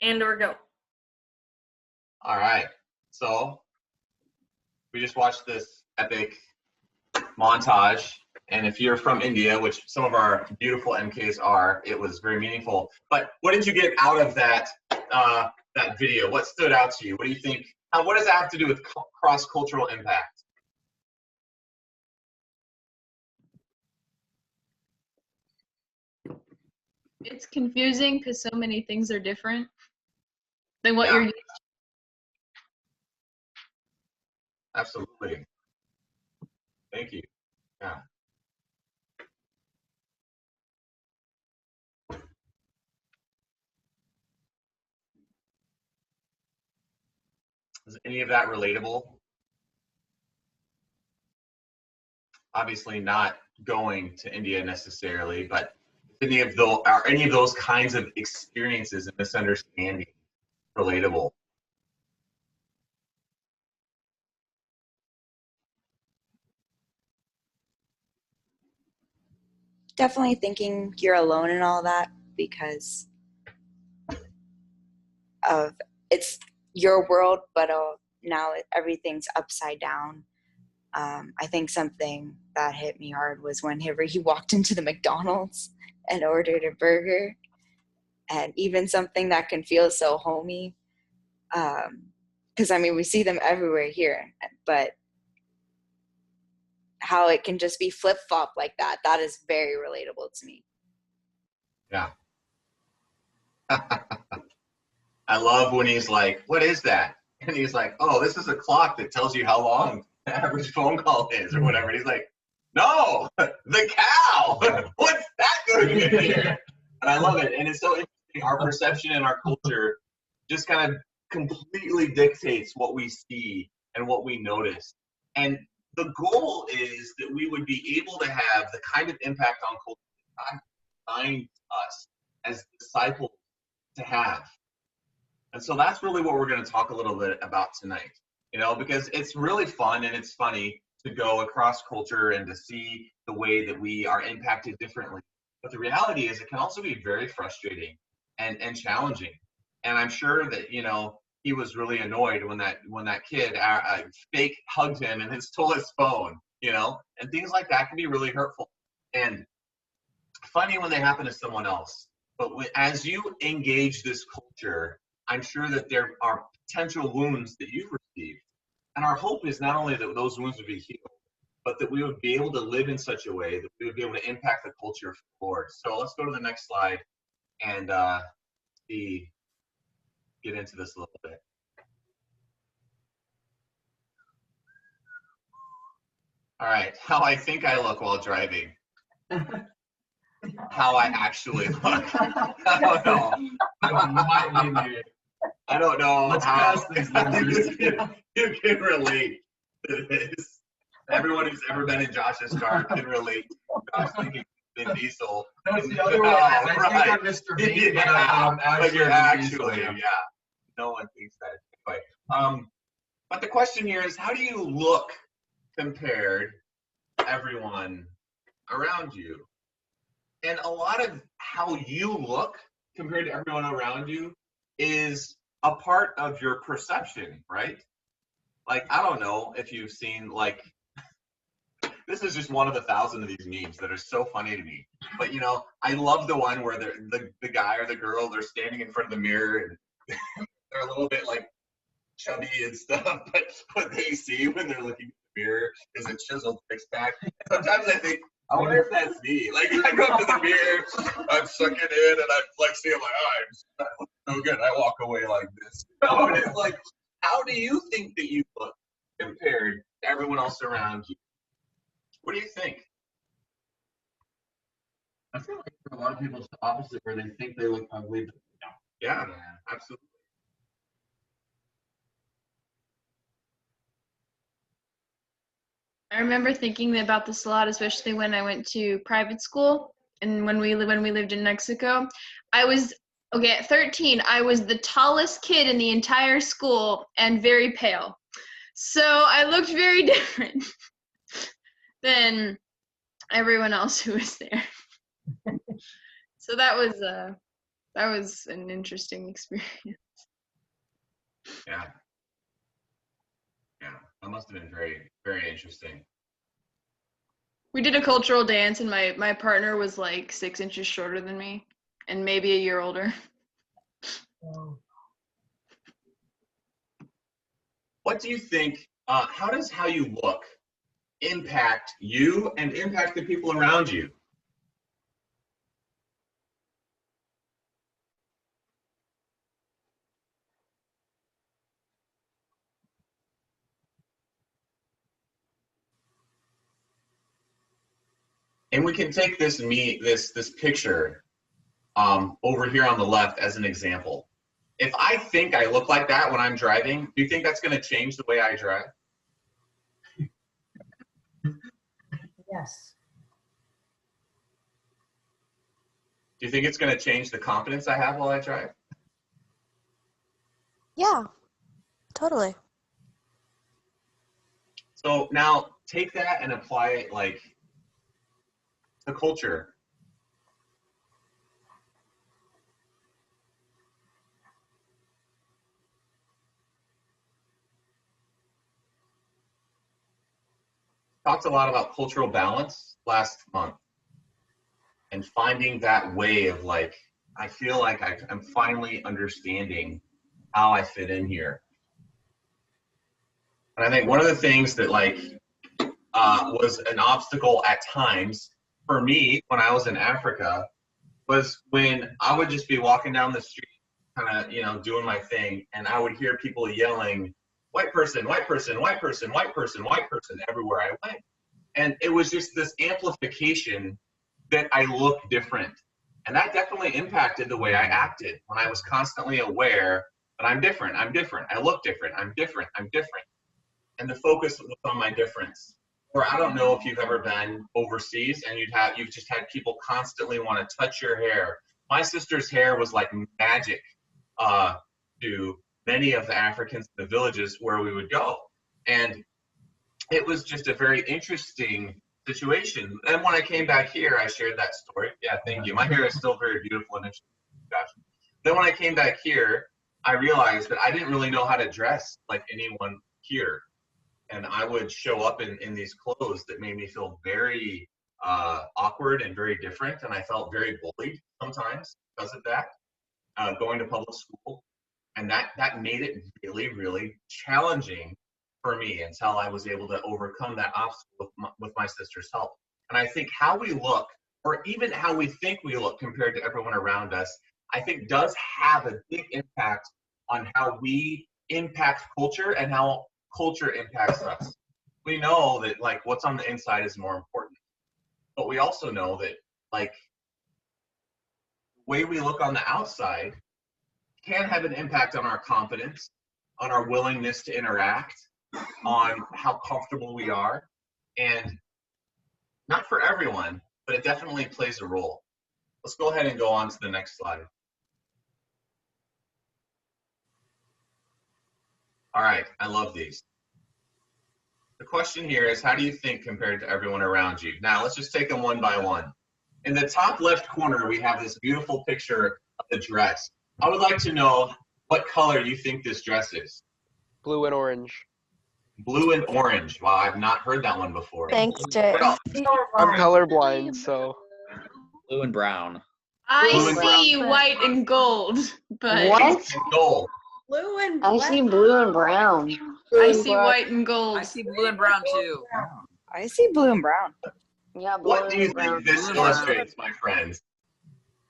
And or go. All right. So we just watched this epic montage. And if you're from India, which some of our beautiful MKs are, it was very meaningful. But what did you get out of that that video? What stood out to you? What do you think? What does that have to do with cross-cultural impact? It's confusing because so many things are different than what Yeah. you're used to. Absolutely. Thank you. Yeah. Is any of that relatable? Obviously not going to India necessarily, but are any of those kinds of experiences and misunderstanding relatable? Definitely thinking you're alone in all that because of it's your world, but now everything's upside down. I think something that hit me hard was whenever he walked into the McDonald's and ordered a burger, and even something that can feel so homey. Because I mean, we see them everywhere here, but how it can just be flip-flop like that is very relatable to me. Yeah. I love when he's like, what is that? And he's like, oh, this is a clock that tells you how long the average phone call is or whatever. And he's like, no, the cow. What's that doing in here? And I love it. And it's so interesting. Our perception and our culture just kind of completely dictates what we see and what we notice. And the goal is that we would be able to have the kind of impact on culture that God designed us as disciples to have. And so that's really what we're going to talk a little bit about tonight, because it's really fun and it's funny to go across culture and to see the way that we are impacted differently. But the reality is it can also be very frustrating and challenging. And I'm sure that, he was really annoyed when that kid fake hugged him and stole his phone, and things like that can be really hurtful and funny when they happen to someone else. But as you engage this culture, I'm sure that there are potential wounds that you've received. And our hope is not only that those wounds would be healed, but that we would be able to live in such a way that we would be able to impact the culture for the Lord. So let's go to the next slide and get into this a little bit. All right, how I think I look while driving. How I actually look. I don't know. I don't know. Let's how pass these numbers. you can relate to this. Everyone who's ever been in Josh's car can relate. Josh thinking Vin Diesel. No, it's the other way. I think I'm Mr. Bean, but you're actually, yeah. No one thinks that. Anyway, but the question here is, how do you look compared to everyone around you? And a lot of how you look compared to everyone around you is a part of your perception, right? Like, I don't know if you've seen, this is just one of 1,000 of these memes that are so funny to me. But, I love the one where the guy or the girl, they're standing in front of the mirror and they're a little bit chubby and stuff, but what they see when they're looking in the mirror is a chiseled six-pack. Sometimes I think, I wonder if that's me. I go up to the mirror, I'm sucking in, and I'm see, I'm I look so good. I walk away like this. And it's how do you think that you look compared to everyone else around you? What do you think? I feel like for a lot of people it's the opposite, where they think they look ugly, but they don't. Yeah, absolutely. I remember thinking about this a lot, especially when I went to private school and when we lived in Mexico. I was, at 13, I was the tallest kid in the entire school and very pale. So I looked very different than everyone else who was there. So that was That was an interesting experience. Yeah. Yeah. That must have been very, very interesting. We did a cultural dance, and my partner was like 6 inches shorter than me, and maybe a year older. What do you think, how does how you look impact you and impact the people around you? And we can take this this picture over here on the left as an example. If I think I look like that when I'm driving, do you think that's going to change the way I drive? Yes. Do you think it's going to change the confidence I have while I drive? Yeah, totally. So now take that and apply it like to culture. Talked a lot about cultural balance last month and finding that way of like, I feel like I'm finally understanding how I fit in here. And I think one of the things that like was an obstacle at times for me when I was in Africa was when I would just be walking down the street, kind of, you know, doing my thing, and I would hear people yelling, white person, white person, white person, white person, white person, everywhere I went. And it was just this amplification that I look different. And that definitely impacted the way I acted when I was constantly aware that I'm different, I'm different, I look different, I'm different, I'm different. And the focus was on my difference. Or I don't know if you've ever been overseas and you've just had people constantly want to touch your hair. My sister's hair was like magic to many of the Africans in the villages where we would go. And it was just a very interesting situation. And when I came back here, I shared that story. Yeah, thank you. My hair is still very beautiful and interesting. Gotcha. Then when I came back here, I realized that I didn't really know how to dress like anyone here. And I would show up in these clothes that made me feel very awkward and very different. And I felt very bullied sometimes because of that, going to public school. And that made it really, really challenging for me until I was able to overcome that obstacle with my sister's help. And I think how we look, or even how we think we look compared to everyone around us, I think does have a big impact on how we impact culture and how culture impacts us. We know that like what's on the inside is more important, but we also know that like the way we look on the outside can have an impact on our confidence, on our willingness to interact, on how comfortable we are. And not for everyone, but it definitely plays a role. Let's go ahead and go on to the next slide. All right, I love these. The question here is, how do you think compared to everyone around you? Now, let's just take them one by one. In the top left corner, we have this beautiful picture of the dress. I would like to know what color you think this dress is. Blue and orange. Blue and orange. Wow, I've not heard that one before. Thanks, Jay. What else? I'm colorblind, so. Blue and brown. I Blue and see brown. white and gold, but What? And gold. Blue and I see blue and brown. I see white and gold. I see blue and brown too. I see blue and brown. Yeah, blue What do you and brown. think this Blue and brown. illustrates, my friends?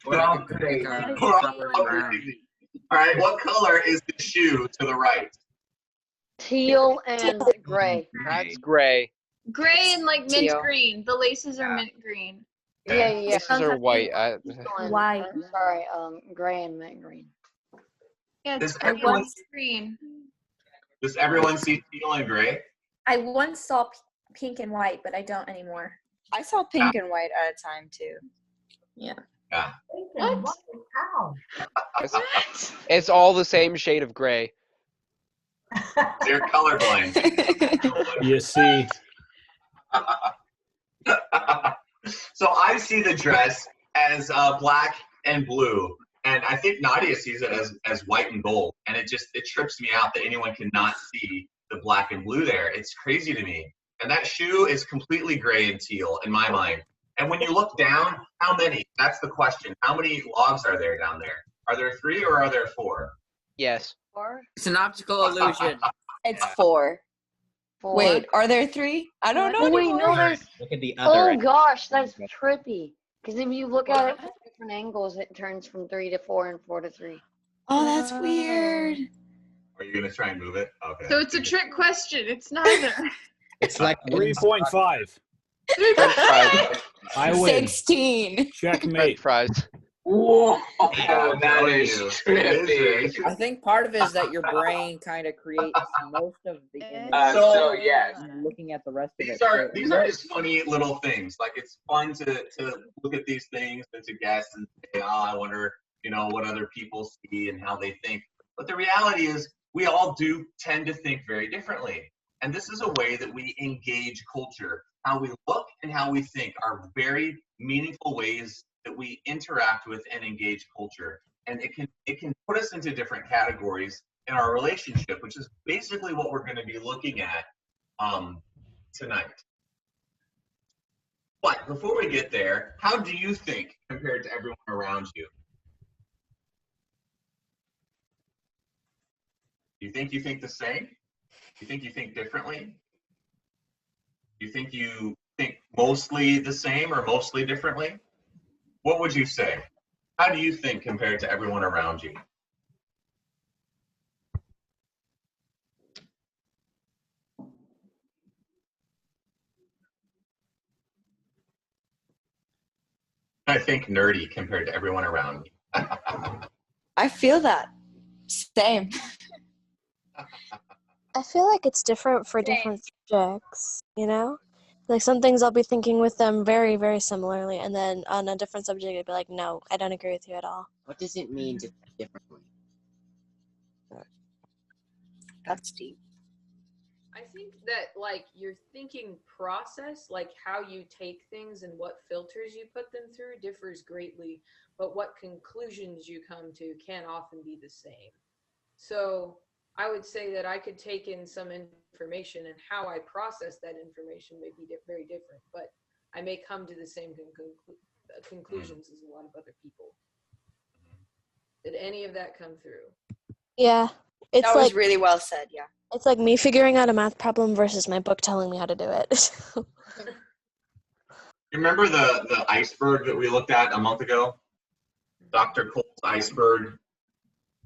We're all great. We're all crazy. All right, what color is the shoe to the right? Teal and gray. That's gray. Gray and like mint Teal. green. The laces are mint green. Yeah, yeah. These are white. White. I'm sorry, gray and mint green. Yeah, Does it's everyone- mint green. Does everyone see teal and gray? I once saw pink and white, but I don't anymore. I saw pink and white at a time too. Yeah. What? It's all the same shade of gray. They're colorblind. You see, So I see the dress as black and blue. And I think Nadia sees it as white and gold, and it trips me out that anyone cannot see the black and blue there. It's crazy to me. And that shoe is completely gray and teal in my mind. And when you look down, how many? That's the question. How many logs are there down there? Are there 3 or are there 4? Yes. It's an optical illusion. It's 4. Four. Wait, are there 3? I don't know Oh, wait, anymore. no, there's. Look at the other Oh end. gosh, that's trippy. Because if you look at it from different angles, it turns from 3 to 4 and 4 to 3. Oh, that's weird. Are you going to try and move it? Okay. So it's a trick question. It's neither. It's like 3.5. I win. 16. Checkmate. French fries. Whoa, Yeah, that it is is trippy. I think part of it is that your brain kind of creates most of the image. So yes, and looking at the rest of it. These are just funny little things. Like, it's fun to look at these things and to guess and say, oh, I wonder, what other people see and how they think. But the reality is we all do tend to think very differently. And this is a way that we engage culture. How we look and how we think are very meaningful ways that we interact with and engage culture. And it can put us into different categories in our relationship, which is basically what we're going to be looking at tonight. But before we get there, how do you think compared to everyone around you? Do you think the same? Do you think differently? Do you think mostly the same or mostly differently? What would you say? How do you think compared to everyone around you? I think nerdy compared to everyone around me. I feel that. Same. I feel like it's different for different subjects, Like some things I'll be thinking with them very, very similarly, and then on a different subject I'd be like, no, I don't agree with you at all. What does it mean to think differently? That's deep. I think that your thinking process, like how you take things and what filters you put them through differs greatly, but what conclusions you come to can often be the same. So I would say that I could take in some information and how I process that information may be very different, but I may come to the same conclusions as a lot of other people. Did any of that come through? Yeah. It's that was really well said, yeah. It's like me figuring out a math problem versus my book telling me how to do it. You remember the iceberg that we looked at a month ago? Dr. Cole's iceberg.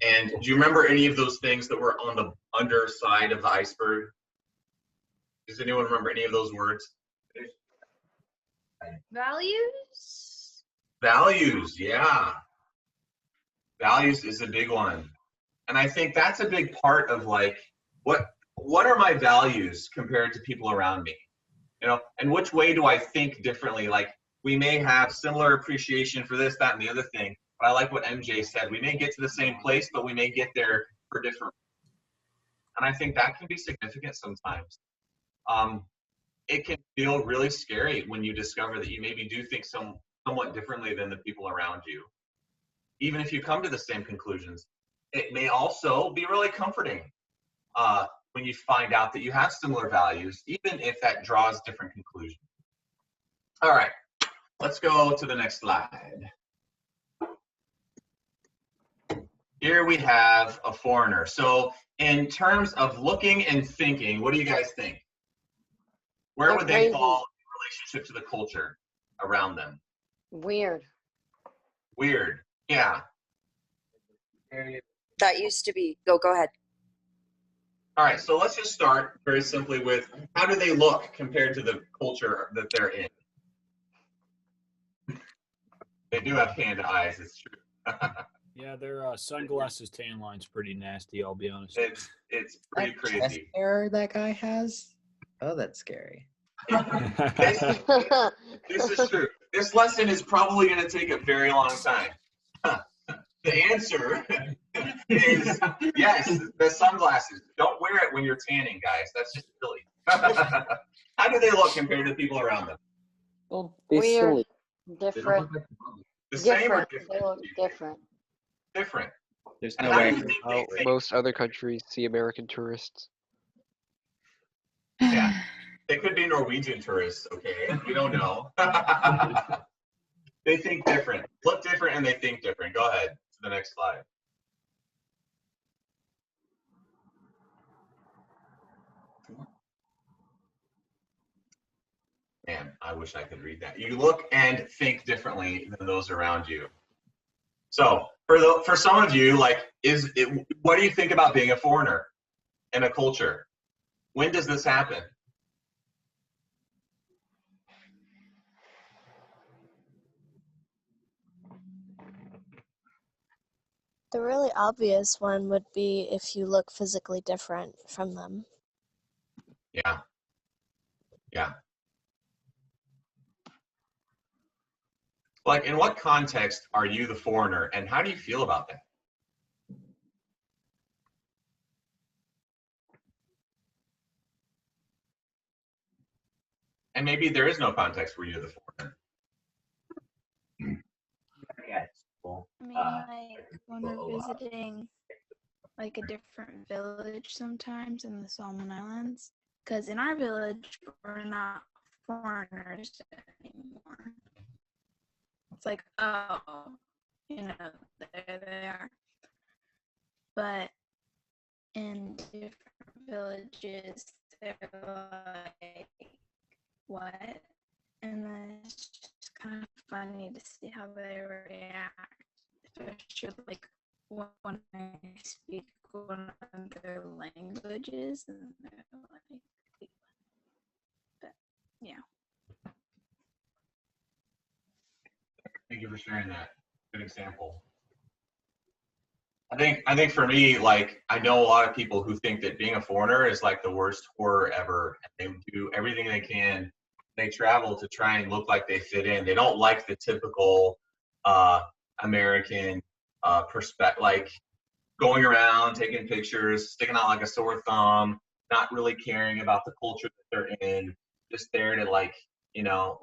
And do you remember any of those things that were on the underside of the iceberg? Does anyone remember any of those words? Values? Values, yeah. Values is a big one. And I think that's a big part of what are my values compared to people around me? And which way do I think differently? Like, we may have similar appreciation for this, that, and the other thing. But I like what MJ said. We may get to the same place, but we may get there for different. And I think that can be significant sometimes. It can feel really scary when you discover that you maybe do think somewhat differently than the people around you. Even if you come to the same conclusions, it may also be really comforting when you find out that you have similar values, even if that draws different conclusions. All right, let's go to the next slide. Here we have a foreigner. So in terms of looking and thinking, what do you guys think? Where would they fall in relationship to the culture around them? Weird. Weird, yeah. That used to be. Go ahead. All right, so let's just start very simply with how do they look compared to the culture that they're in? They do have hand eyes, it's true. Yeah, their sunglasses tan line's pretty nasty, I'll be honest. It's pretty That chest crazy. hair that guy has? Oh, that's scary. This is true. This lesson is probably going to take a very long time. The answer is yes, the sunglasses. Don't wear it when you're tanning, guys. That's just silly. How do they look compared to people around them? Well, Weird. Different. The same or Different. They look different. different. There's And no how way. do you think they think? Most other countries see American tourists. Yeah, they could be Norwegian tourists. Okay, we don't know. They think different, look different, and they think different. Go ahead to the next slide. Man, I wish I could read that. You look and think differently than those around you. So for some of you, like, what do you think about being a foreigner in a culture? When does this happen? The really obvious one would be if you look physically different from them. Yeah. Yeah. Like, in what context are you the foreigner, and how do you feel about that? And maybe there is no context where you're the foreigner. I mean, like when we're visiting like a different village sometimes in the Solomon Islands, because in our village we're not foreigners anymore. It's like, oh, there they are. But in different villages, they're like, what? And then it's just kind of funny to see how they react, especially like when I speak one of their languages, and they're like, but yeah. Thank you for sharing that. Good example. I think for me, like, I know a lot of people who think that being a foreigner is like the worst horror ever. They do everything they can. They travel to try and look like they fit in. They don't like the typical American perspective, like going around, taking pictures, sticking out like a sore thumb, not really caring about the culture that they're in, just there to, like,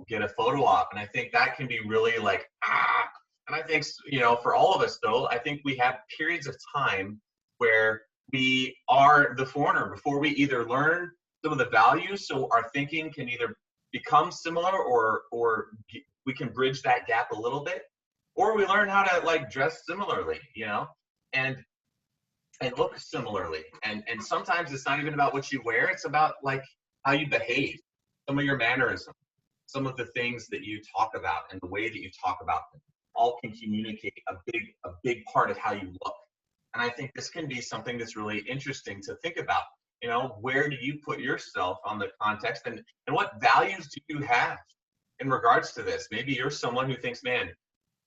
get a photo op. And I think that can be really like, And I think, for all of us though, I think we have periods of time where we are the foreigner before we either learn some of the values so our thinking can either become similar or we can bridge that gap a little bit, or we learn how to, like, dress similarly, and look similarly. And sometimes it's not even about what you wear, it's about, like, how you behave, some of your mannerisms, some of the things that you talk about and the way that you talk about them all can communicate a big part of how you look. And I think this can be something that's really interesting to think about. Where do you put yourself on the context, and what values do you have in regards to this? Maybe you're someone who thinks, man,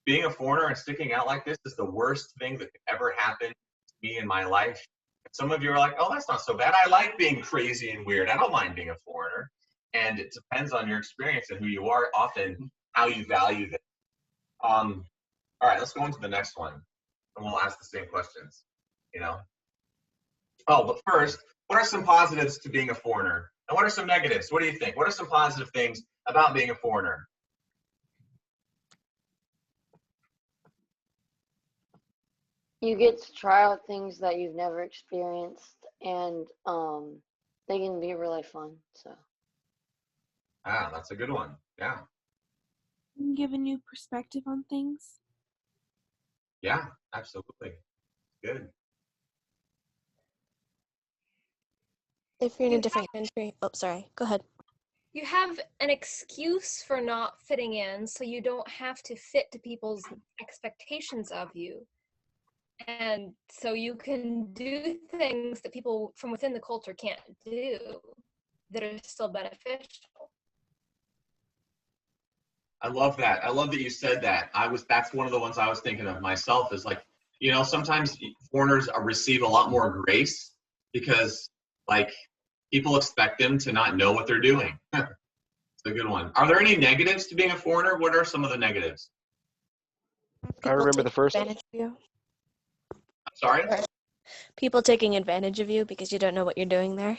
being a foreigner and sticking out like this is the worst thing that could ever happen to me in my life. And some of you are like, oh, that's not so bad. I like being crazy and weird. I don't mind being a foreigner. And it depends on your experience and who you are, often how you value this. All right, let's go on to the next one, and we'll ask the same questions, Oh, but first, what are some positives to being a foreigner? And what are some negatives? What do you think? What are some positive things about being a foreigner? You get to try out things that you've never experienced, and they can be really fun. So. That's a good one. Yeah. Give a new perspective on things. Yeah, absolutely. Good. If you're in a different country. Oh, sorry. Go ahead. You have an excuse for not fitting in, so you don't have to fit to people's expectations of you. And so you can do things that people from within the culture can't do that are still beneficial. I love that. I love that you said that. That's one of the ones I was thinking of myself, is like, sometimes foreigners receive a lot more grace because, like, people expect them to not know what they're doing. It's a good one. Are there any negatives to being a foreigner? What are some of the negatives? I remember the first one. Sorry? People taking advantage of you because you don't know what you're doing there.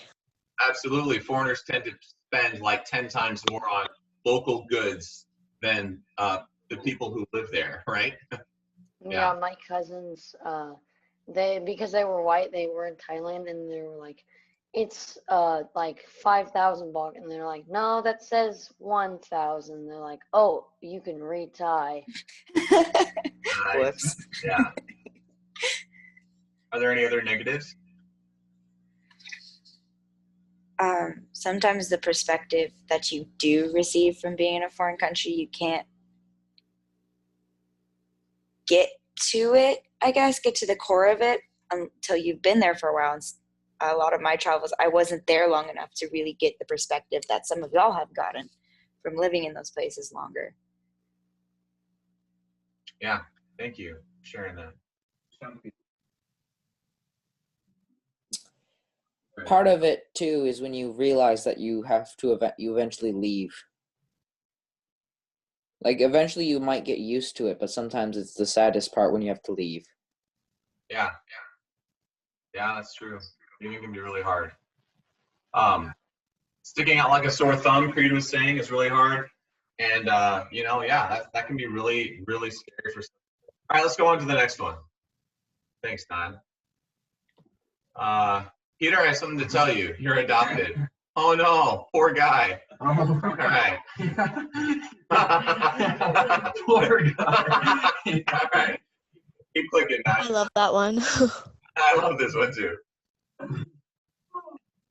Absolutely. Foreigners tend to spend like 10 times more on local goods than the people who live there, right? Yeah, my cousins, because they were white, they were in Thailand, and they were like, it's like 5,000 baht, and they're like, no, that says 1,000. They're like, oh, you can read Thai. Nice. Yeah. Are there any other negatives? Sometimes the perspective that you do receive from being in a foreign country, you can't get to it, I guess, get to the core of it until you've been there for a while. And a lot of my travels, I wasn't there long enough to really get the perspective that some of y'all have gotten from living in those places longer. Yeah, thank you for sharing that. Part of it too is when you realize that you have to you eventually leave. Like eventually you might get used to it, but sometimes it's the saddest part when you have to leave. Yeah, that's true. Leaving can be really hard. Sticking out like a sore thumb, Creed was saying, is really hard. And that can be really, really scary for some. All right, let's go on to the next one. Thanks, Don. Peter, I have something to tell you. You're adopted. Oh no, poor guy. All right. Poor guy. All right. Keep clicking, Don. I love that one. I love this one too.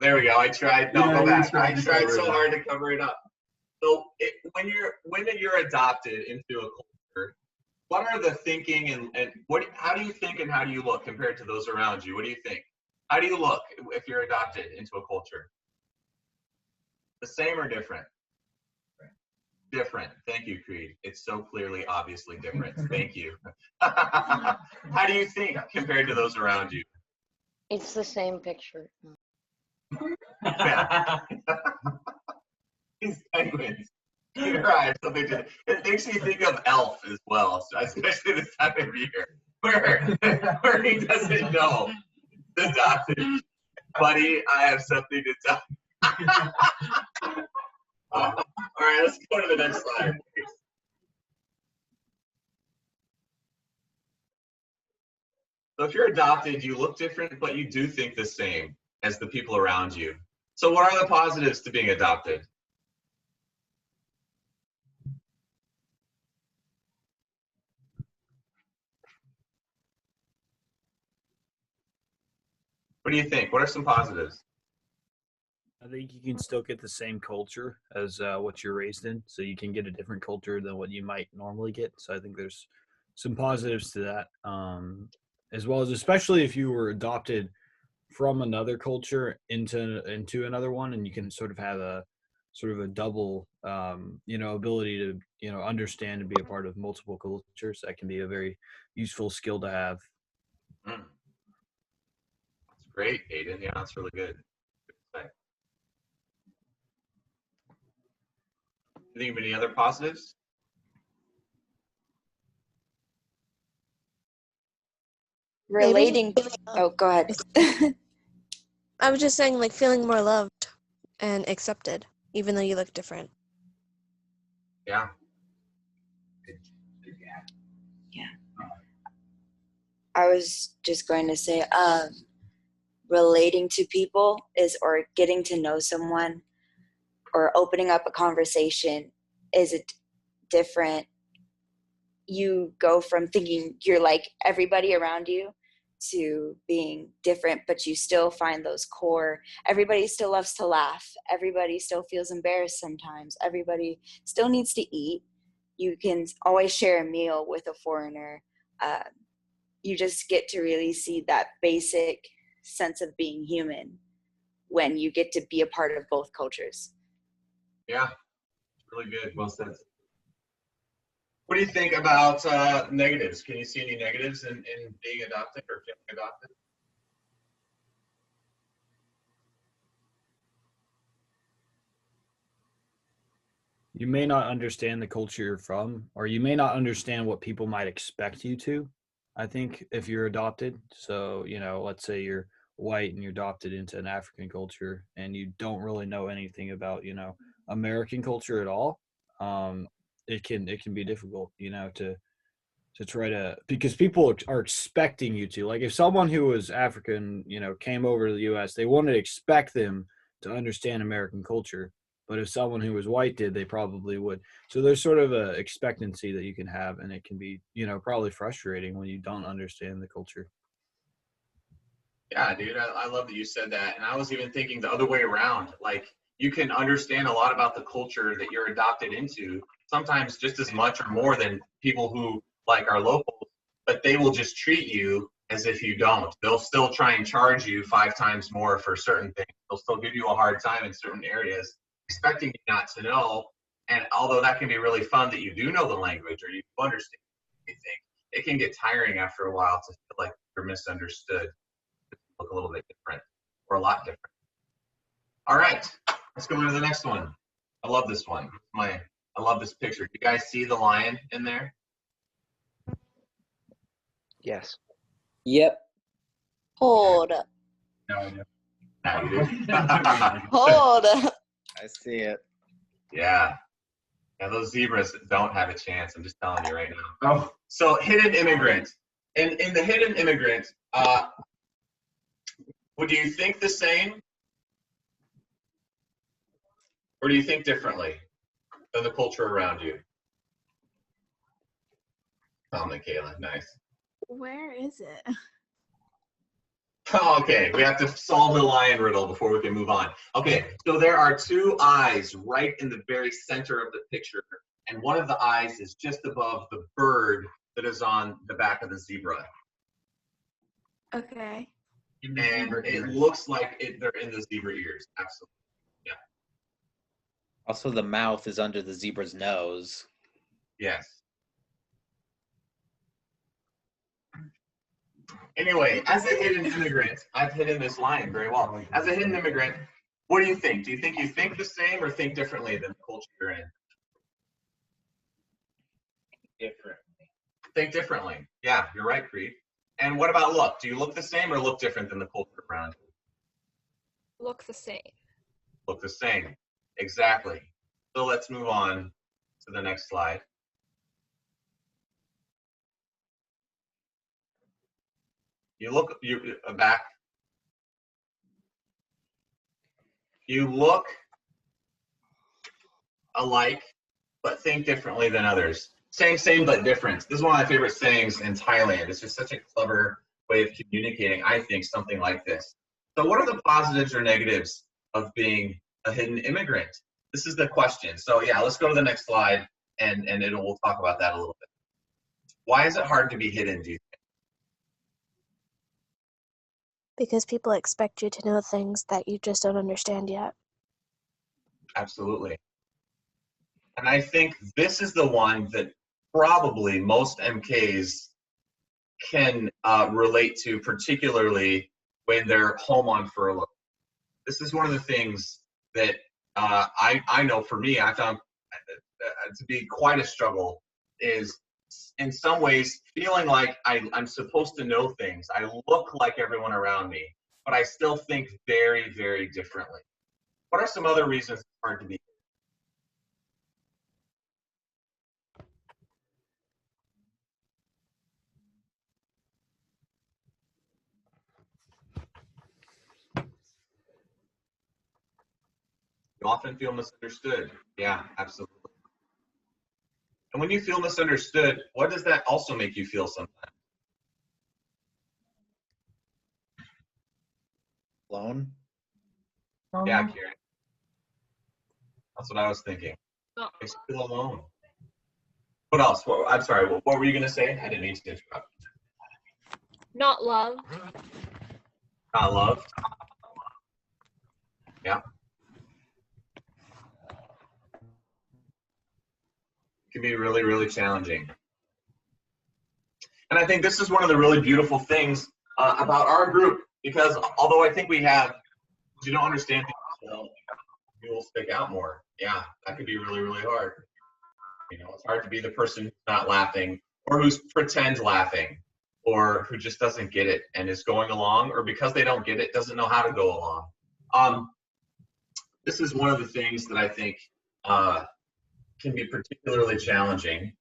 There we go. I tried. No, go back. I tried so hard to cover it up. So when you're adopted into a culture, what are the thinking and how do you think and how do you look compared to those around you? What do you think? How do you look if you're adopted into a culture? The same or different? Different. Thank you, Creed. It's so clearly, obviously different. Thank you. How do you think compared to those around you? It's the same picture. Yeah. These penguins. You're right. It makes me think of Elf as well, so especially this time of year, where he doesn't know he's adopted. Buddy, I have something to tell you. All right, let's go to the next slide. So if you're adopted, you look different, but you do think the same as the people around you. So what are the positives to being adopted? What do you think? What are some positives? I think you can still get the same culture as what you're raised in, so you can get a different culture than what you might normally get. So I think there's some positives to that, as well as especially if you were adopted from another culture into another one, and you can sort of have a double ability to understand and be a part of multiple cultures. That can be a very useful skill to have. That's great, Aiden. Yeah, that's really good. Think of any other positives? Relating. Oh, go ahead. I was just saying, like, feeling more loved and accepted, even though you look different. Yeah. Yeah. I was just going to say, relating to people or getting to know someone or opening up a conversation is different. You go from thinking you're like everybody around you to being different, but you still find those core. Everybody still loves to laugh. Everybody still feels embarrassed sometimes. Everybody still needs to eat. You can always share a meal with a foreigner. You just get to really see that basic sense of being human when you get to be a part of both cultures. Yeah, really good. Well said. What do you think about negatives? Can you see any negatives in being adopted or feeling adopted? You may not understand the culture you're from, or you may not understand what people might expect you to, I think, if you're adopted. So, let's say you're white and you're adopted into an African culture and you don't really know anything about, American culture at all. It can be difficult, to to try to, because people are expecting you to, like if someone who was African, you know, came over to the US, they wouldn't expect them to understand American culture. But if someone who was white did, they probably would. So there's sort of a expectancy that you can have, and it can be, you know, probably frustrating when you don't understand the culture. Yeah, dude, I love that you said that. And I was even thinking the other way around. Like, you can understand a lot about the culture that you're adopted into, sometimes just as much or more than people who like are local, but they will just treat you as if you don't. They'll still try and charge you 5 times more for certain things. They'll still give you a hard time in certain areas, expecting you not to know. And although that can be really fun that you do know the language or you understand anything, it can get tiring after a while to feel like you're misunderstood, look a little bit different or a lot different. All right, let's go on to the next one. I love this one. I love this picture. Do you guys see the lion in there? Yes. Yep. Hold up. No, I do. No, you do. Hold up. I see it. Yeah. Yeah, those zebras don't have a chance. I'm just telling you right now. Oh, so hidden immigrant. In the hidden immigrant, would you think the same? Or do you think differently than the culture around you? Oh, Michaela, nice. Where is it? Oh, okay, we have to solve the lion riddle before we can move on. Okay, so there are 2 eyes right in the very center of the picture, and one of the eyes is just above the bird that is on the back of the zebra. Okay. And it looks like they're in the zebra ears, absolutely. Yeah. Also, the mouth is under the zebra's nose. Yes. Anyway, as a hidden immigrant, I've hidden this lion very well. As a hidden immigrant, what do you think? Do you think the same or think differently than the culture you're in? Differently. Think differently. Yeah, you're right, Creed. And what about look? Do you look the same or look different than the culture around you? Look the same. Look the same. Exactly. So let's move on to the next slide. You look back. You look alike, but think differently than others. Same, but different. This is one of my favorite sayings in Thailand. It's just such a clever way of communicating, I think, something like this. So what are the positives or negatives of being a hidden immigrant? This is the question. So yeah, let's go to the next slide, and we'll talk about that a little bit. Why is it hard to be hidden, do you think? Because people expect you to know things that you just don't understand yet. Absolutely. And I think this is the one that probably most MKs can relate to, particularly when they're home on furlough. This is one of the things that I know for me, I found to be quite a struggle, is in some ways feeling like I'm supposed to know things. I look like everyone around me, but I still think very, very differently. What are some other reasons it's hard to be? You often feel misunderstood. Yeah, absolutely. And when you feel misunderstood, what does that also make you feel sometimes? Alone? Yeah, Kieran. That's what I was thinking. Oh. Makes you feel alone. What else? I'm sorry, what were you going to say? I didn't mean to interrupt. Not loved. Not loved? Yeah. It can be really, really challenging. And I think this is one of the really beautiful things about our group, because although I think you don't understand things well, you will stick out more. Yeah, that could be really, really hard. You know, it's hard to be the person who's not laughing, or who's pretend laughing, or who just doesn't get it and is going along, or because they don't get it, doesn't know how to go along. This is one of the things that I think can be particularly challenging.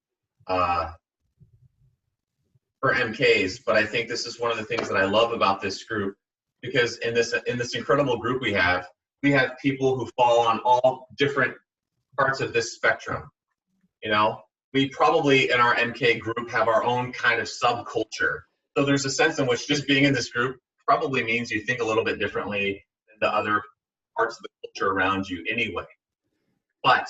for MKs, but I think this is one of the things that I love about this group, because in this incredible group we have people who fall on all different parts of this spectrum. You know, we probably in our MK group have our own kind of subculture. So there's a sense in which just being in this group probably means you think a little bit differently than the other parts of the culture around you anyway. But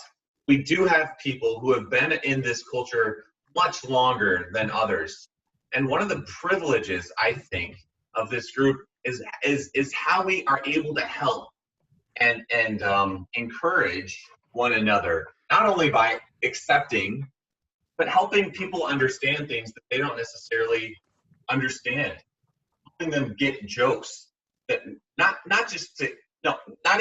we do have people who have been in this culture much longer than others. And one of the privileges, I think, of this group is how we are able to help and encourage one another, not only by accepting, but helping people understand things that they don't necessarily understand, helping them get jokes that not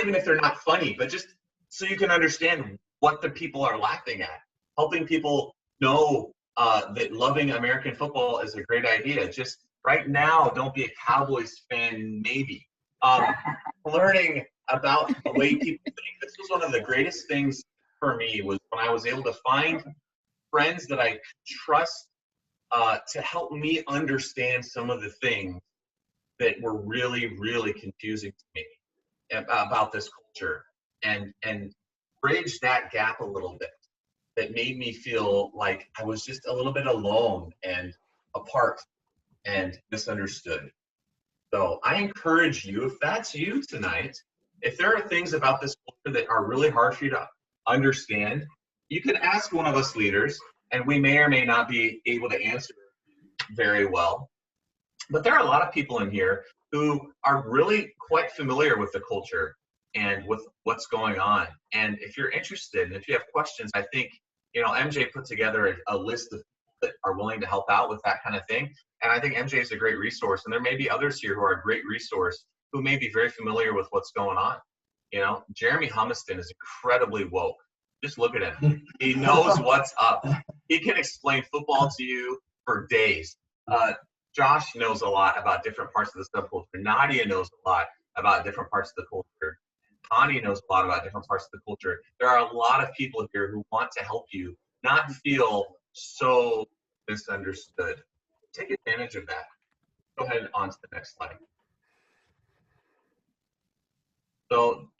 even if they're not funny, but just so you can understand what the people are laughing at, helping people know that loving American football is a great idea. Just right now, don't be a Cowboys fan, maybe. Learning about the way people think. This was one of the greatest things for me, was when I was able to find friends that I could trust to help me understand some of the things that were really, really confusing to me about this culture, and bridge that gap a little bit. That made me feel like I was just a little bit alone and apart and misunderstood. So I encourage you, if that's you tonight, if there are things about this culture that are really hard for you to understand, you can ask one of us leaders, and we may or may not be able to answer very well. But there are a lot of people in here who are really quite familiar with the culture and with what's going on. And if you're interested, and if you have questions, I think, you know, MJ put together a list of people that are willing to help out with that kind of thing. And I think MJ is a great resource. And there may be others here who are a great resource who may be very familiar with what's going on. You know, Jeremy Humiston is incredibly woke. Just look at him. He knows what's up. He can explain football to you for days. Josh knows a lot about different parts of the subculture. Nadia knows a lot about different parts of the culture. Connie knows a lot about different parts of the culture. There are a lot of people here who want to help you not feel so misunderstood. Take advantage of that. Go ahead and on to the next slide. So,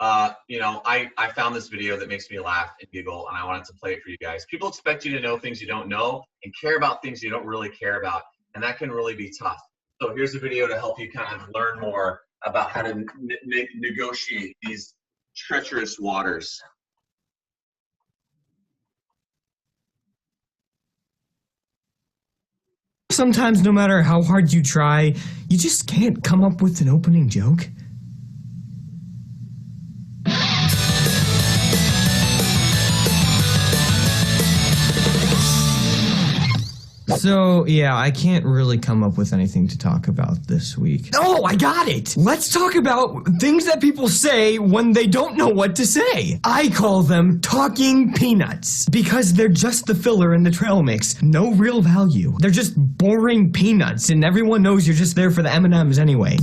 you know, I found this video that makes me laugh and giggle, and I wanted to play it for you guys. People expect you to know things you don't know and care about things you don't really care about, and that can really be tough. So here's a video to help you kind of learn more about how to negotiate these treacherous waters. Sometimes, no matter how hard you try, you just can't come up with an opening joke. So, yeah, I can't really come up with anything to talk about this week. Oh, I got it! Let's talk about things that people say when they don't know what to say. I call them talking peanuts, because they're just the filler in the trail mix. No real value. They're just boring peanuts, and everyone knows you're just there for the M&Ms anyway.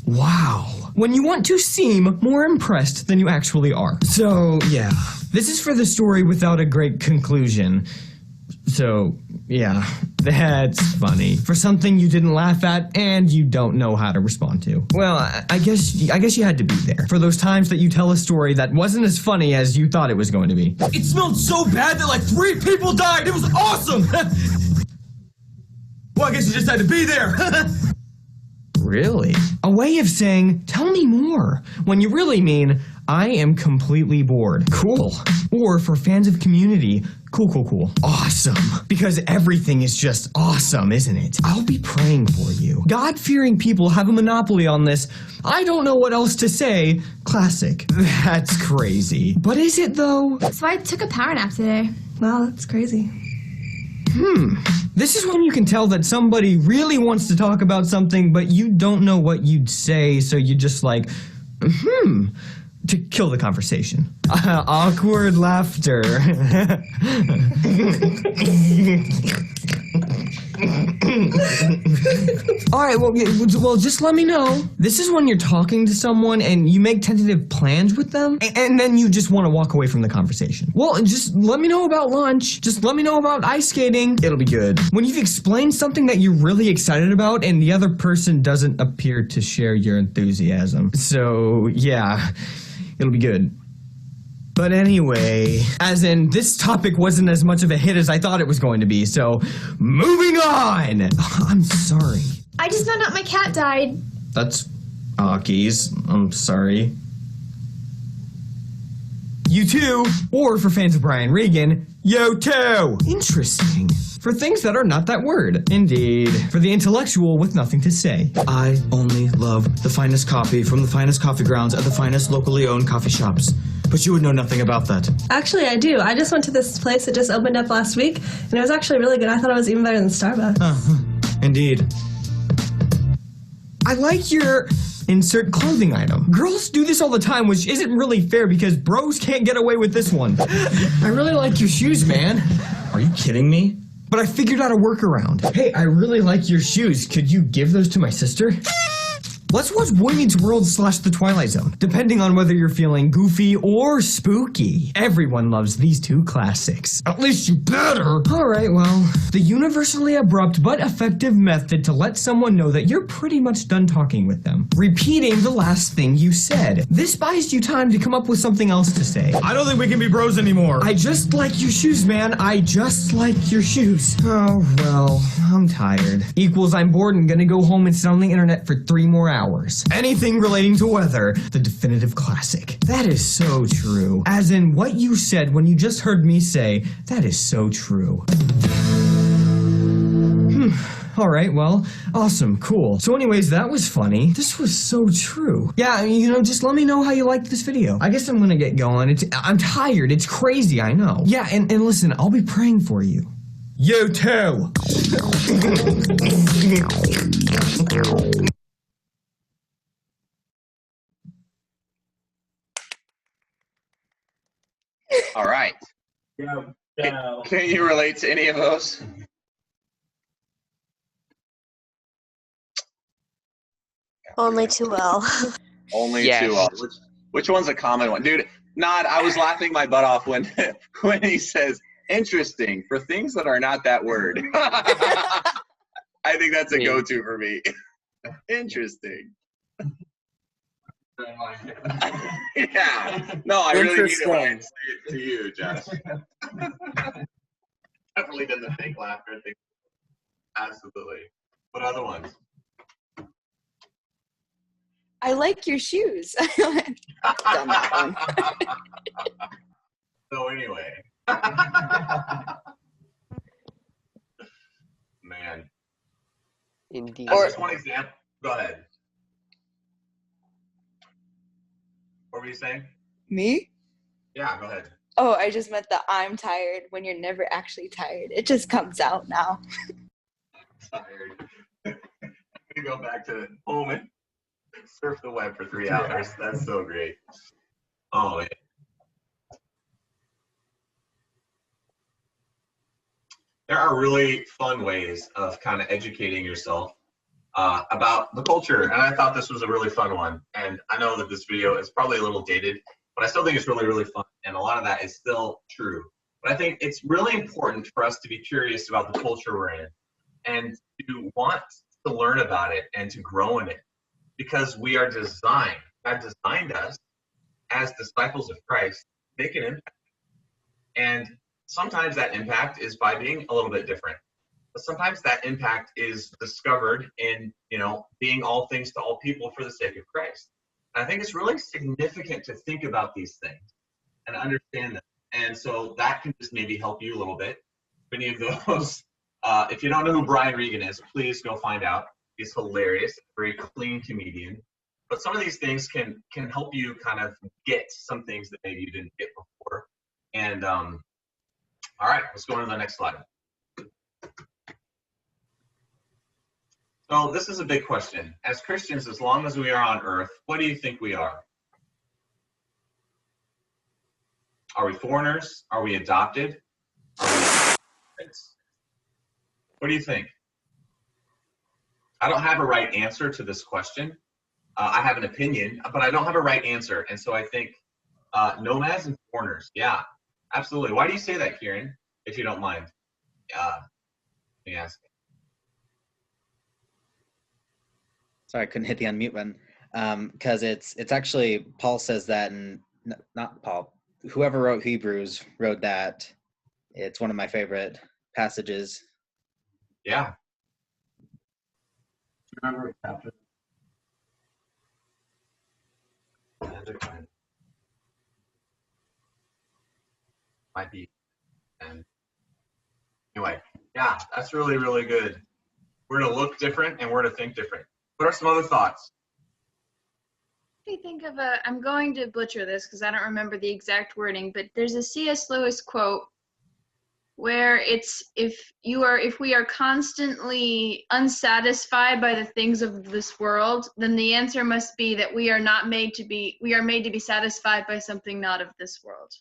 Wow. When you want to seem more impressed than you actually are. So, yeah. This is for the story without a great conclusion. So, yeah, that's funny. For something you didn't laugh at and you don't know how to respond to. Well, I guess you had to be there. For those times that you tell a story that wasn't as funny as you thought it was going to be. It smelled so bad that like 3 people died. It was awesome. Well, I guess you just had to be there. Really? A way of saying, tell me more, when you really mean, I am completely bored. Cool. Or for fans of Community, cool. Awesome. Because everything is just awesome, isn't it? I'll be praying for you. God-fearing people have a monopoly on this. I don't know what else to say. Classic. That's crazy. But is it, though? That's why I took a power nap today. Wow, that's crazy. This is when you can tell that somebody really wants to talk about something, but you don't know what you'd say, so you just like, to kill the conversation. Awkward laughter. All right, well, just let me know. This is when you're talking to someone and you make tentative plans with them, and then you just want to walk away from the conversation. Well, just let me know about lunch. Just let me know about ice skating. It'll be good. When you've explained something that you're really excited about and the other person doesn't appear to share your enthusiasm. So, yeah, it'll be good. But anyway, as in, this topic wasn't as much of a hit as I thought it was going to be, so moving on! I'm sorry. I just found out my cat died. That's Aki's. I'm sorry. You too, or for fans of Brian Regan, yo too! Interesting. For things that are not that word. Indeed. For the intellectual with nothing to say. I only love the finest coffee from the finest coffee grounds at the finest locally owned coffee shops. But you would know nothing about that. Actually, I do. I just went to this place that just opened up last week, and it was actually really good. I thought it was even better than Starbucks. Indeed. I like your insert clothing item. Girls do this all the time, which isn't really fair because bros can't get away with this one. I really like your shoes, man. Are you kidding me? But I figured out a workaround. Hey, I really like your shoes. Could you give those to my sister? Let's watch Boy Meets World / The Twilight Zone, depending on whether you're feeling goofy or spooky. Everyone loves these two classics. At least you better. Alright, well, the universally abrupt but effective method to let someone know that you're pretty much done talking with them. Repeating the last thing you said. This buys you time to come up with something else to say. I don't think we can be bros anymore. I just like your shoes, man. I just like your shoes. Oh, well, I'm tired. Equals I'm bored and gonna go home and sit on the internet for 3 more hours. Anything relating to weather, the definitive classic. That is so true. As in what you said when you just heard me say, that is so true. Alright, well, awesome, cool. So anyways, that was funny. This was so true. Yeah, just let me know how you liked this video. I guess I'm gonna get going. I'm tired, it's crazy, I know. Yeah, and listen, I'll be praying for you. You too! All right. Can you relate to any of those? Only too well. Only Yes. too well. Which one's a common one? Dude, Nod, I was laughing my butt off when he says, interesting, for things that are not that word. I think that's a go-to for me. Interesting. Yeah. No, I really need it when I say it to you, Josh. Definitely done the fake laughter thing. Absolutely. What other ones? I like your shoes. Done that one. So anyway. Man. Indeed. That's just one example. Go ahead. What were you saying? Me? Yeah, go ahead. Oh, I just meant that I'm tired when you're never actually tired. It just comes out now. Tired. I'm gonna go back to home and surf the web for 3 hours. That's so great. Oh man. There are really fun ways of kind of educating yourself about the culture, and I thought this was a really fun one. And I know that this video is probably a little dated, but I still think it's really, really fun, and a lot of that is still true. But I think it's really important for us to be curious about the culture we're in and to want to learn about it and to grow in it, because we are designed, God designed us as disciples of Christ to make an impact. And sometimes that impact is by being a little bit different. But sometimes that impact is discovered in, being all things to all people for the sake of Christ. And I think it's really significant to think about these things and understand them. And so that can just maybe help you a little bit. If any of those, if you don't know who Brian Regan is, please go find out. He's hilarious, very clean comedian. But some of these things can help you kind of get some things that maybe you didn't get before. And all right, let's go on to the next slide. So this is a big question. As Christians, as long as we are on earth, what do you think we are? Are we foreigners? Are we adopted? Are we... What do you think? I don't have a right answer to this question. I have an opinion, but I don't have a right answer. And so I think nomads and foreigners. Yeah, absolutely. Why do you say that, Kieran, if you don't mind? Let me ask. Sorry, I couldn't hit the unmute button. Because it's actually, Paul says that, and not Paul, whoever wrote Hebrews wrote that. It's one of my favorite passages. Yeah. Remember what chapter? Might be. And anyway, yeah, that's really, really good. We're to look different and we're to think different. What are some other thoughts? I think of I'm going to butcher this because I don't remember the exact wording, but there's a C.S. Lewis quote where it's if we are constantly unsatisfied by the things of this world, then the answer must be that we are made to be satisfied by something not of this world.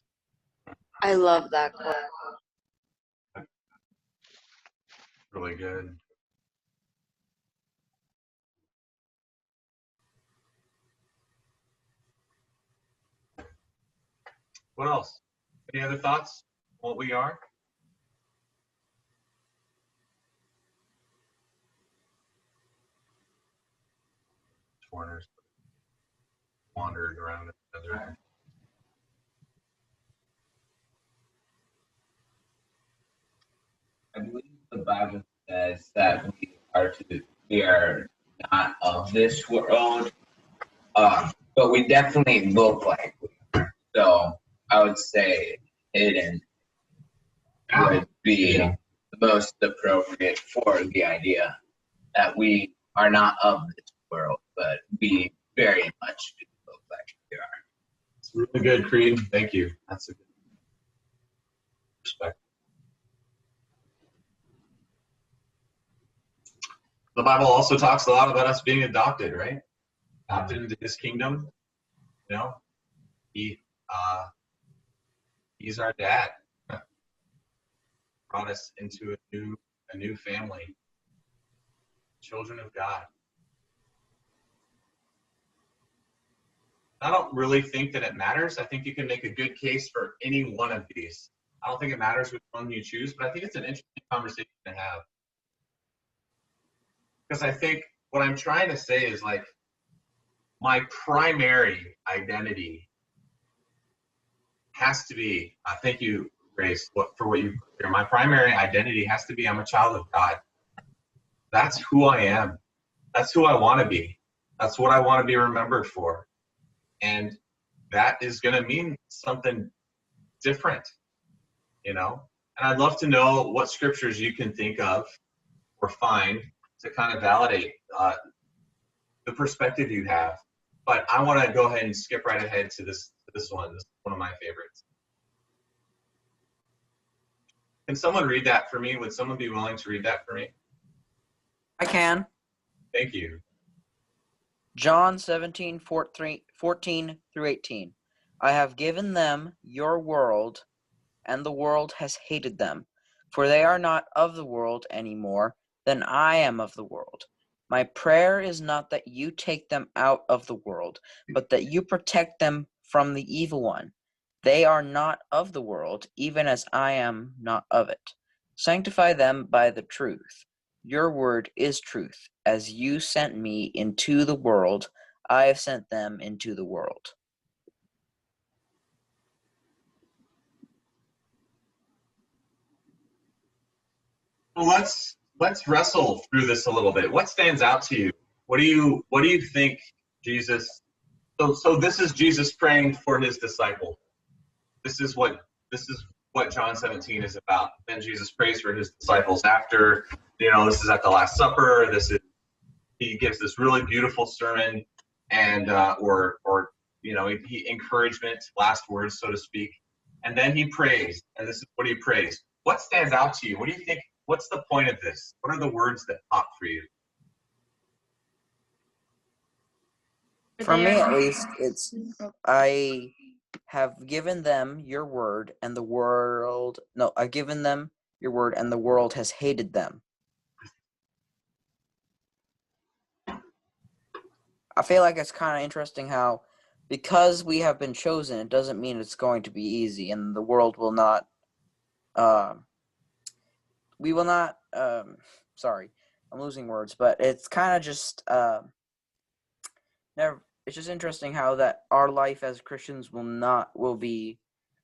I love that quote. Really good. What else? Any other thoughts on what we are? Foreigners wandered around each other. I believe the Bible says that we are not of this world, but we definitely look like we are. So I would say hidden would be the most appropriate for the idea that we are not of this world, but we very much do look like we are. It's really good, Creed. Thank you. That's a good perspective. The Bible also talks a lot about us being adopted, right? Adopted into His kingdom. You know, He's our dad. Brought us into a new family. Children of God. I don't really think that it matters. I think you can make a good case for any one of these. I don't think it matters which one you choose, but I think it's an interesting conversation to have. Because I think what I'm trying to say is like my primary identity has to be, thank you, Grace, for what you put here. My primary identity has to be I'm a child of God. That's who I am. That's who I want to be. That's what I want to be remembered for. And that is going to mean something different, you know? And I'd love to know what scriptures you can think of or find to kind of validate the perspective you have. But I want to go ahead and skip right ahead to this one. This is one of my favorites. Can someone read that for me? Would someone be willing to read that for me? I can. Thank you. John 17:14 through 18. I have given them your world, and the world has hated them, for they are not of the world any more than I am of the world. My prayer is not that you take them out of the world, but that you protect them from the evil one. They are not of the world, even as I am not of it. Sanctify them by the truth. Your word is truth. As you sent me into the world, I have sent them into the world. Well, let's wrestle through this a little bit. What stands out to you? What do you think Jesus? So this is Jesus praying for his disciples. This is what John 17 is about. Then Jesus prays for his disciples after, this is at the Last Supper. He gives this really beautiful sermon and he encouragement, last words, so to speak. And then he prays, and this is what he prays. What stands out to you? What do you think? What's the point of this? What are the words that pop for you? For me, at least, it's I have given them your word, and the world. No, I've given them your word, and the world has hated them. I feel like it's kind of interesting how, because we have been chosen, it doesn't mean it's going to be easy, and the world will not. We will not. Sorry, I'm losing words, but it's kind of just. Never. It's just interesting how that our life as Christians will be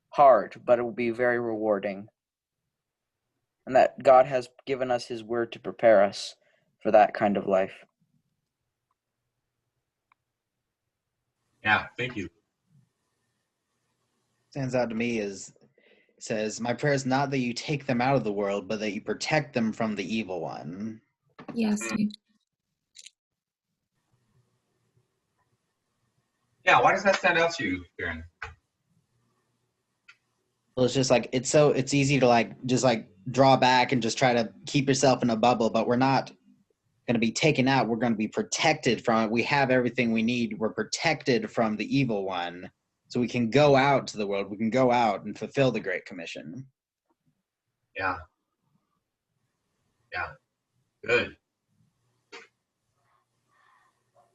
hard, but it will be very rewarding, and that God has given us His word to prepare us for that kind of life. Yeah, thank you. Stands out to me says, my prayer is not that you take them out of the world, but that you protect them from the evil one. Yes. Yeah, why does that stand out to you, Karen? Well, it's just like it's easy to just draw back and just try to keep yourself in a bubble, but we're not going to be taken out. We're going to be protected from it. We have everything we need. We're protected from the evil one, so we can go out to the world. We can go out and fulfill the Great Commission. Yeah. Yeah. Good.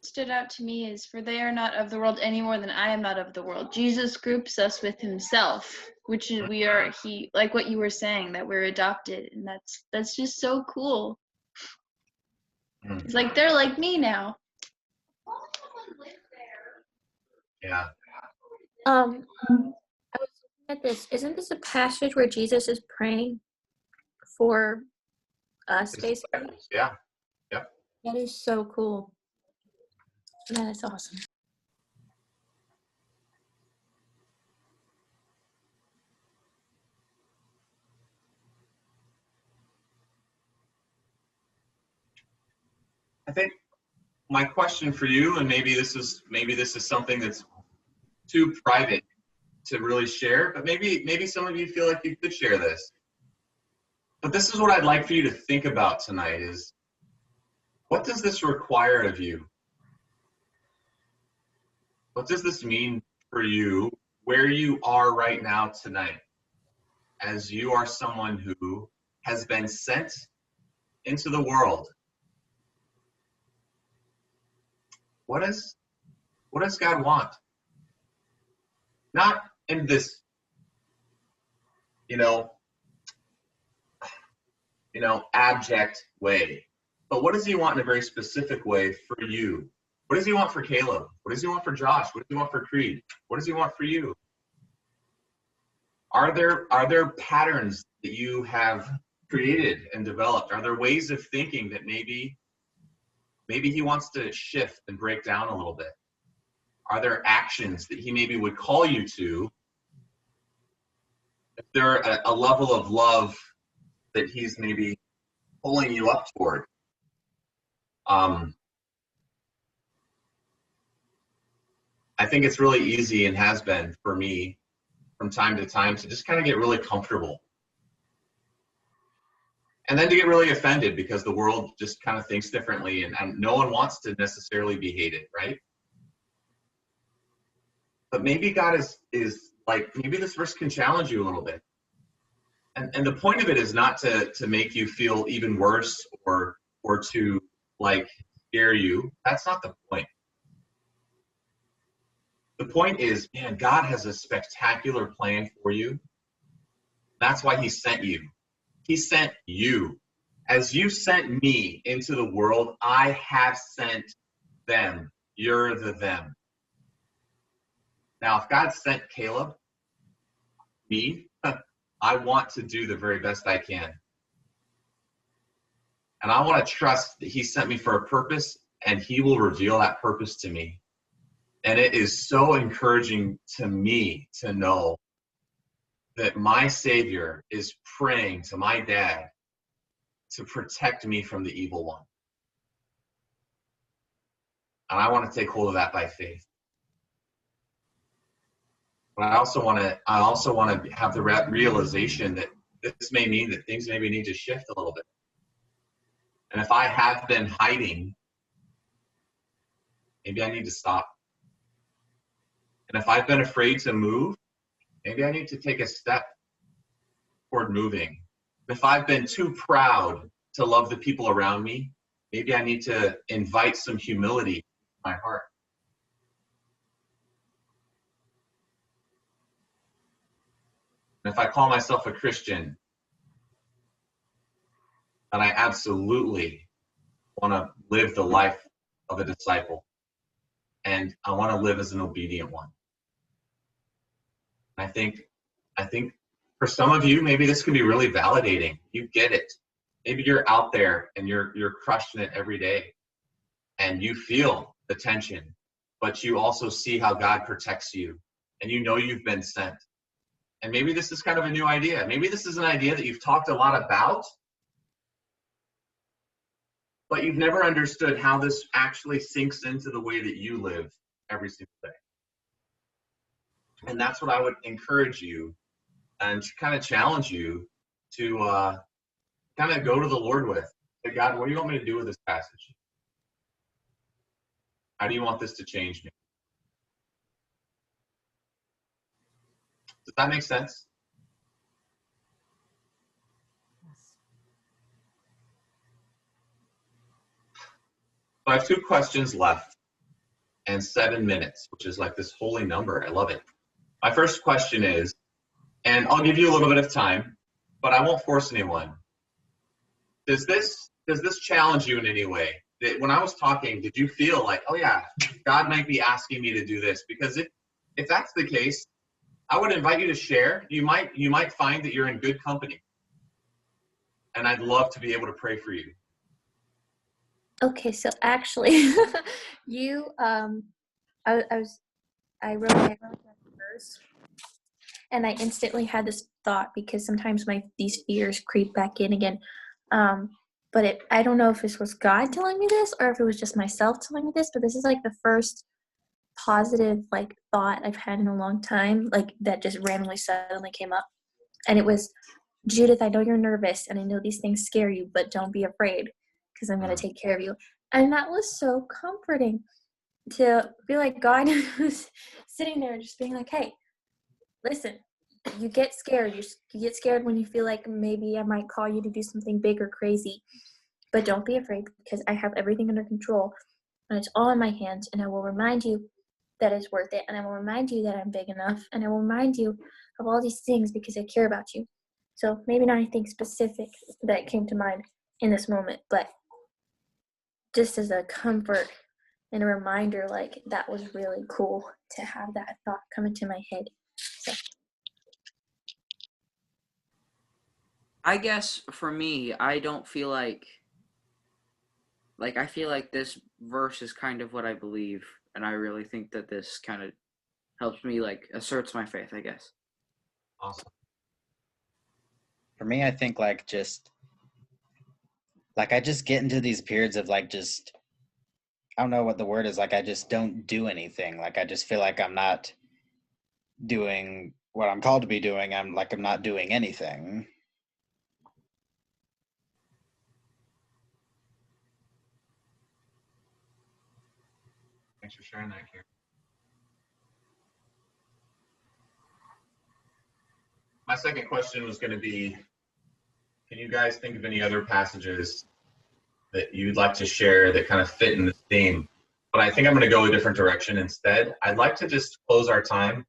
Stood out to me is, for they are not of the world any more than I am not of the world. Jesus groups us with himself, which is like what you were saying, that we're adopted, and that's just so cool. It's like they're like me now. Yeah. I was looking at this. Isn't this a passage where Jesus is praying for us, basically? Yeah. Yep. That is so cool. That is awesome. I think my question for you, and maybe this is something that's too private to really share, but maybe some of you feel like you could share this. But this is what I'd like for you to think about tonight is, what does this require of you? What does this mean for you, where you are right now tonight, as you are someone who has been sent into the world? What does God want? Not in this, abject way, but what does he want in a very specific way for you? What does he want for Caleb? What does he want for Josh? What does he want for Creed? What does he want for you? Are there patterns that you have created and developed? Are there ways of thinking that maybe he wants to shift and break down a little bit? Are there actions that he maybe would call you to? Is there a level of love that he's maybe pulling you up toward? I think it's really easy, and has been for me from time to time, to just kind of get really comfortable. And then to get really offended because the world just kind of thinks differently, and no one wants to necessarily be hated, right? But maybe God is like, maybe this verse can challenge you a little bit. And the point of it is not to make you feel even worse or to scare you. That's not the point. The point is, man, God has a spectacular plan for you. That's why he sent you. He sent you. As you sent me into the world, I have sent them. You're the them. Now, if God sent Caleb, me, I want to do the very best I can. And I want to trust that he sent me for a purpose, and he will reveal that purpose to me. And it is so encouraging to me to know that my Savior is praying to my dad to protect me from the evil one. And I want to take hold of that by faith. But I also want to have the realization that this may mean that things maybe need to shift a little bit. And if I have been hiding, maybe I need to stop. And if I've been afraid to move, maybe I need to take a step toward moving. If I've been too proud to love the people around me, maybe I need to invite some humility my heart. And if I call myself a Christian, then I absolutely want to live the life of a disciple. And I want to live as an obedient one. I think for some of you, maybe this can be really validating. You get it. Maybe you're out there and you're crushing it every day and you feel the tension, but you also see how God protects you and you know you've been sent. And maybe this is kind of a new idea. Maybe this is an idea that you've talked a lot about, but you've never understood how this actually sinks into the way that you live every single day. And that's what I would encourage you and kind of challenge you to kind of go to the Lord with. Say, God, what do you want me to do with this passage? How do you want this to change me? Does that make sense? So I have 2 questions left and 7 minutes, which is like this holy number. I love it. My first question is, and I'll give you a little bit of time, but I won't force anyone. Does this challenge you in any way? When I was talking, did you feel like, oh yeah, God might be asking me to do this? Because if that's the case, I would invite you to share. You might find that you're in good company. And I'd love to be able to pray for you. Okay, so actually, you, I wrote that verse, and I instantly had this thought because sometimes these fears creep back in again. But I don't know if this was God telling me this or if it was just myself telling me this, but this is like the first positive like thought I've had in a long time, like that just randomly suddenly came up. And it was, Judith, I know you're nervous and I know these things scare you, but don't be afraid because I'm going to take care of you. And that was so comforting to be like God was sitting there just being like, hey, listen, you get scared. You get scared when you feel like maybe I might call you to do something big or crazy, but don't be afraid because I have everything under control and it's all in my hands, and I will remind you that it's worth it, and I will remind you that I'm big enough, and I will remind you of all these things because I care about you. So maybe not anything specific that came to mind in this moment, but just as a comfort and a reminder, like that was really cool to have that thought come into my head. So. I guess for me, I don't feel like I feel like this verse is kind of what I believe, and I really think that this kind of helps me, like, asserts my faith, I guess. Awesome. For me, I think I just get into these periods of I don't know what the word is, I just don't do anything. I just feel like I'm not doing what I'm called to be doing. I'm not doing anything. Thanks for sharing that, Karen. My second question was going to be, can you guys think of any other passages that you'd like to share that kind of fit in this theme? But I think I'm going to go a different direction instead. I'd like to just close our time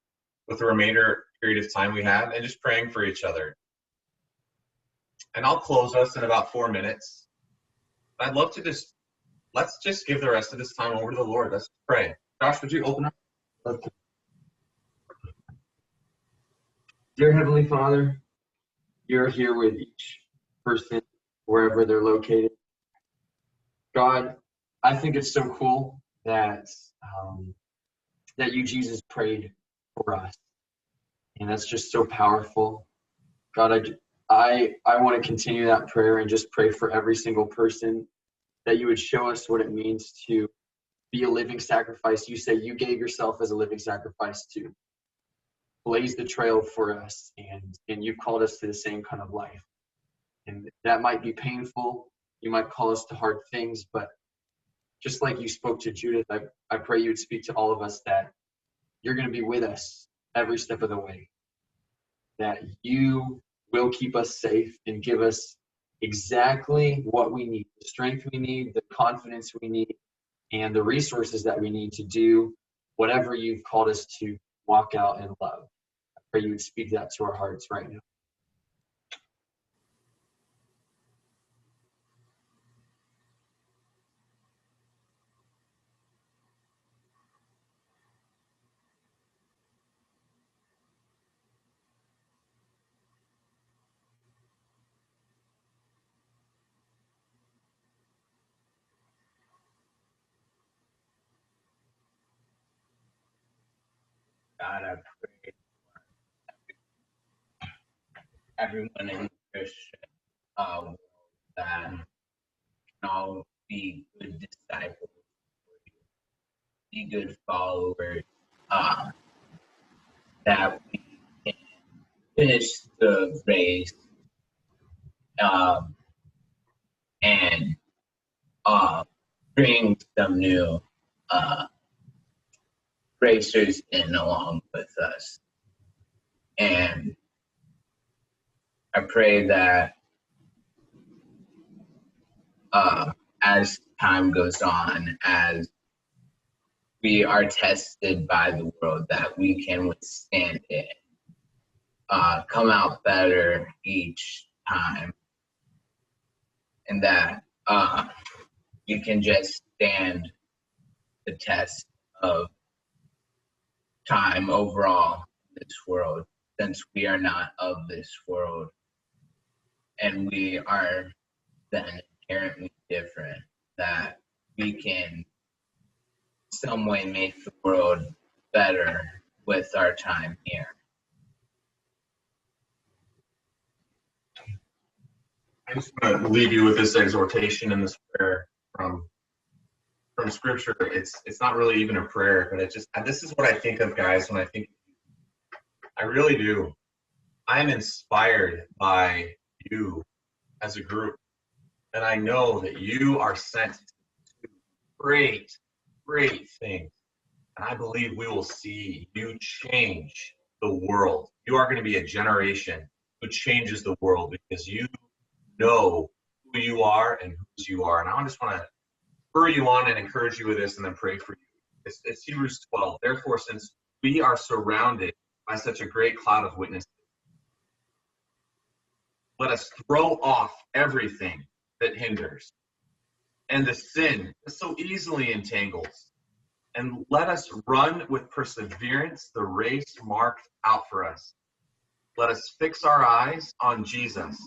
with the remainder period of time we have and just praying for each other. And I'll close us in about 4 minutes. I'd love to let's just give the rest of this time over to the Lord. Let's pray. Josh, would you open up? Okay. Dear Heavenly Father, you're here with each person wherever they're located. God, I think it's so cool that you, Jesus, prayed for us. And that's just so powerful. God, I want to continue that prayer and just pray for every single person, that you would show us what it means to be a living sacrifice. You say you gave yourself as a living sacrifice to blaze the trail for us, and you've called us to the same kind of life. And that might be painful. You might call us to hard things, but just like you spoke to Judith, I pray you would speak to all of us that you're going to be with us every step of the way, that you will keep us safe and give us exactly what we need, the strength we need, the confidence we need, and the resources that we need to do whatever you've called us to walk out in love. I pray you would speak that to our hearts right now. God, I pray everyone in the Christian world that can all be good disciples, be good followers, that we can finish the race and bring some new racers in along with us. And I pray that as time goes on, as we are tested by the world, that we can withstand it, come out better each time, and that you can just stand the test of time overall in this world, since we are not of this world, and we are then inherently different, that we can some way make the world better with our time here. I just want to leave you with this exhortation and this prayer from Scripture. It's not really even a prayer, but this is what I think of, guys, when I think. I really do. I am inspired by you as a group, and I know that you are sent to great, great things. And I believe we will see you change the world. You are going to be a generation who changes the world because you know who you are and whose you are. And I just want to spur you on and encourage you with this and then pray for you. It's Hebrews 12. Therefore, since we are surrounded by such a great cloud of witnesses, let us throw off everything that hinders and the sin that so easily entangles, and let us run with perseverance the race marked out for us. Let us fix our eyes on Jesus,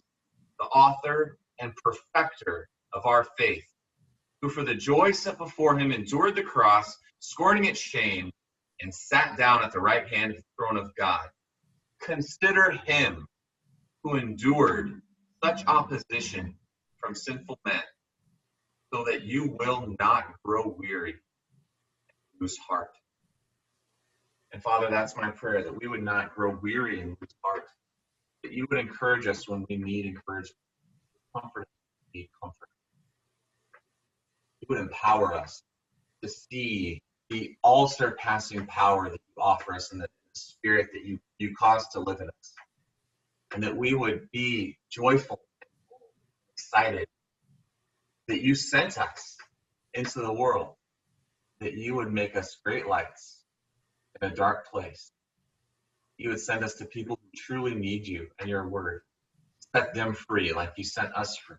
the author and perfecter of our faith, who for the joy set before him endured the cross, scorning its shame, and sat down at the right hand of the throne of God. Consider him who endured such opposition from sinful men, so that you will not grow weary and lose heart. And Father, that's my prayer, that we would not grow weary and lose heart, that you would encourage us when we need encouragement, comfort when we need comfort. You would empower us to see the all-surpassing power that you offer us and the spirit that you cause to live in us. And that we would be joyful, excited that you sent us into the world, that you would make us great lights in a dark place. You would send us to people who truly need you and your word. Set them free like you sent us free.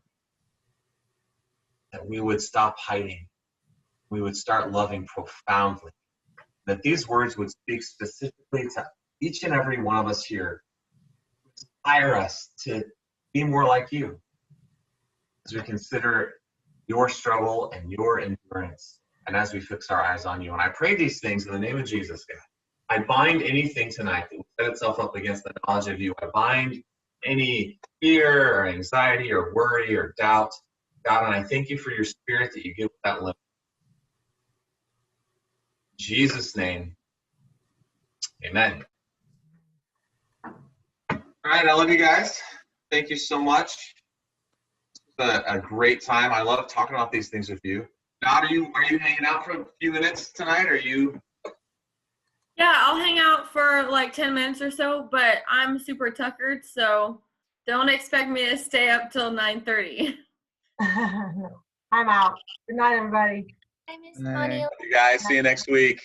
That we would stop hiding. We would start loving profoundly. That these words would speak specifically to each and every one of us here. Inspire us to be more like you as we consider your struggle and your endurance, and as we fix our eyes on you. And I pray these things in the name of Jesus, God. I bind anything tonight that will set itself up against the knowledge of you. I bind any fear or anxiety or worry or doubt, God, and I thank you for your spirit that you give without limit. In Jesus' name, amen. All right, I love you guys. Thank you so much. A great time. I love talking about these things with you. Now, are you hanging out for a few minutes tonight? Are you? Yeah, I'll hang out for like 10 minutes or so, but I'm super tuckered, so don't expect me to stay up till 9:30. No, I'm out. Good night, everybody. I miss Bye. Connie. You guys, see you next week.